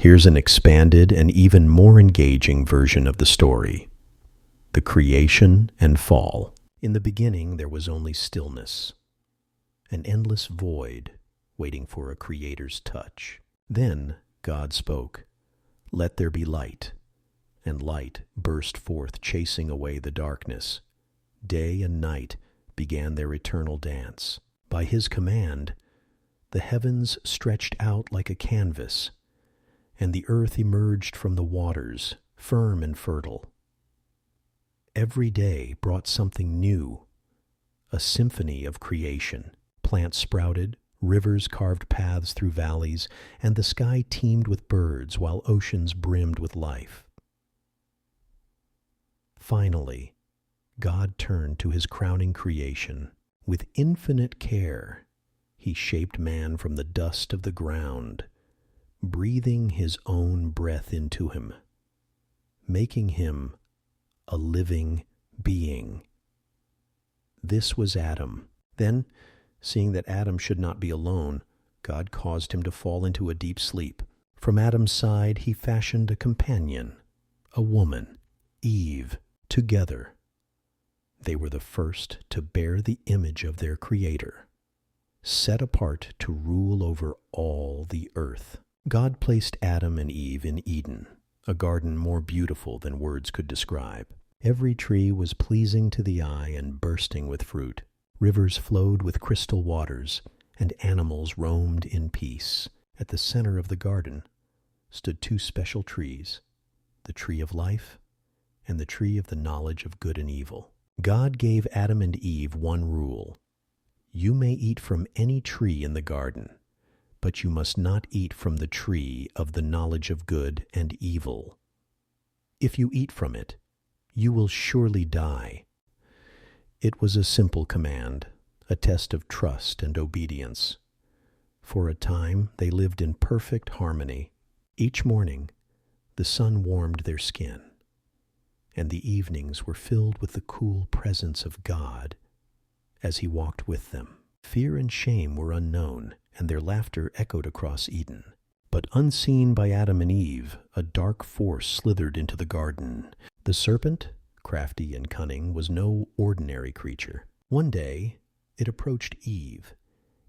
Here's an expanded and even more engaging version of the story: the creation and fall. In the beginning, there was only stillness, an endless void waiting for a creator's touch. Then God spoke, "Let there be light," and light burst forth, chasing away the darkness. Day and night began their eternal dance. By his command, the heavens stretched out like a canvas, and the earth emerged from the waters, firm and fertile. Every day brought something new, a symphony of creation. Plants sprouted, rivers carved paths through valleys, and the sky teemed with birds while oceans brimmed with life. Finally, God turned to his crowning creation. With infinite care, he shaped man from the dust of the ground, breathing his own breath into him, making him a living being. This was Adam. Then, seeing that Adam should not be alone, God caused him to fall into a deep sleep. From Adam's side he fashioned a companion, a woman, Eve. Together, they were the first to bear the image of their Creator, set apart to rule over all the earth. God placed Adam and Eve in Eden, a garden more beautiful than words could describe. Every tree was pleasing to the eye and bursting with fruit. Rivers flowed with crystal waters, and animals roamed in peace. At the center of the garden stood two special trees, the tree of life and the tree of the knowledge of good and evil. God gave Adam and Eve one rule: you may eat from any tree in the garden, but you must not eat from the tree of the knowledge of good and evil. If you eat from it, you will surely die. It was a simple command, a test of trust and obedience. For a time, they lived in perfect harmony. Each morning, the sun warmed their skin, and the evenings were filled with the cool presence of God as he walked with them. Fear and shame were unknown, and their laughter echoed across Eden. But unseen by Adam and Eve, a dark force slithered into the garden. The serpent, crafty and cunning, was no ordinary creature. One day, it approached Eve,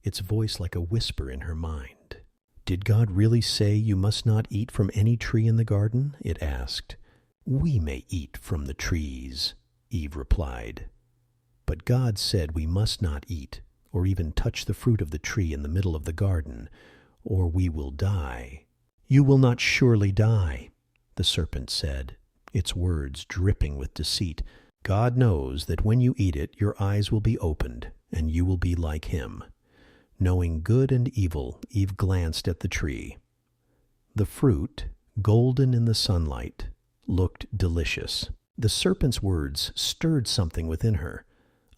its voice like a whisper in her mind. "Did God really say you must not eat from any tree in the garden?" it asked. "We may eat from the trees," Eve replied. "But God said we must not eat or even touch the fruit of the tree in the middle of the garden, or we will die." "You will not surely die," the serpent said, its words dripping with deceit. "God knows that when you eat it, your eyes will be opened, and you will be like him, knowing good and evil." Eve glanced at the tree. The fruit, golden in the sunlight, looked delicious. The serpent's words stirred something within her,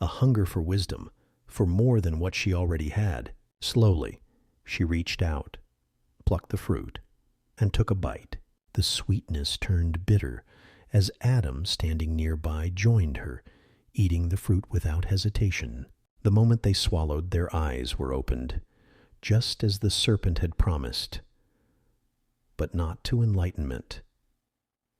a hunger for wisdom, for more than what she already had. Slowly, she reached out, plucked the fruit, and took a bite. The sweetness turned bitter as Adam, standing nearby, joined her, eating the fruit without hesitation. The moment they swallowed, their eyes were opened, just as the serpent had promised, but not to enlightenment.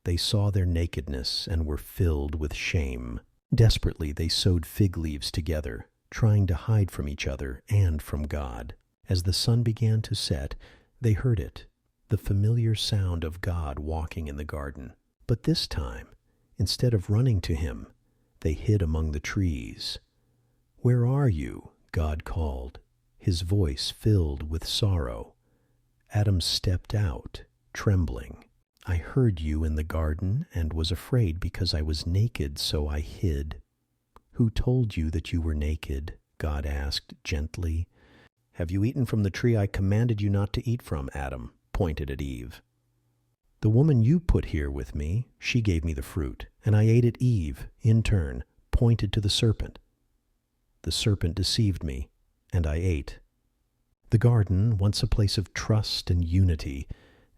They saw their nakedness and were filled with shame. Desperately, they sewed fig leaves together, trying to hide from each other and from God. As the sun began to set, they heard it, the familiar sound of God walking in the garden. But this time, instead of running to him, they hid among the trees. "Where are you?" God called, his voice filled with sorrow. Adam stepped out, trembling. "I heard you in the garden and was afraid because I was naked, so I hid." "Who told you that you were naked?" God asked gently. "Have you eaten from the tree I commanded you not to eat from?" Adam pointed at Eve. "The woman you put here with me, she gave me the fruit, and I ate it." Eve, in turn, pointed to the serpent. "The serpent deceived me, and I ate." The garden, once a place of trust and unity,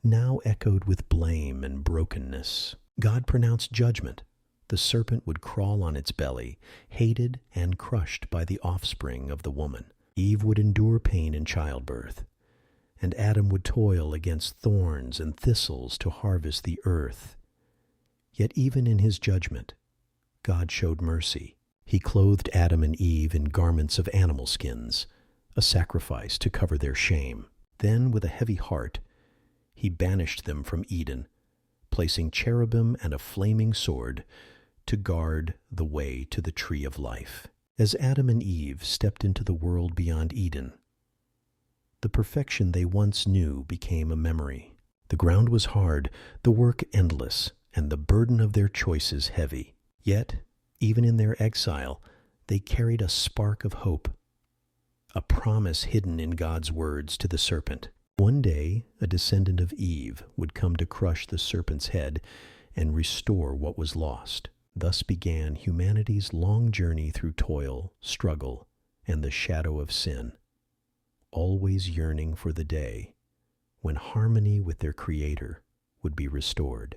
now echoed with blame and brokenness. God pronounced judgment. The serpent would crawl on its belly, hated and crushed by the offspring of the woman. Eve would endure pain in childbirth, and Adam would toil against thorns and thistles to harvest the earth. Yet even in his judgment, God showed mercy. He clothed Adam and Eve in garments of animal skins, a sacrifice to cover their shame. Then, with a heavy heart, he banished them from Eden, placing cherubim and a flaming sword to guard the way to the tree of life. As Adam and Eve stepped into the world beyond Eden, the perfection they once knew became a memory. The ground was hard, the work endless, and the burden of their choices heavy. Yet, even in their exile, they carried a spark of hope, a promise hidden in God's words to the serpent. One day, a descendant of Eve would come to crush the serpent's head and restore what was lost. Thus began humanity's long journey through toil, struggle, and the shadow of sin, always yearning for the day when harmony with their Creator would be restored.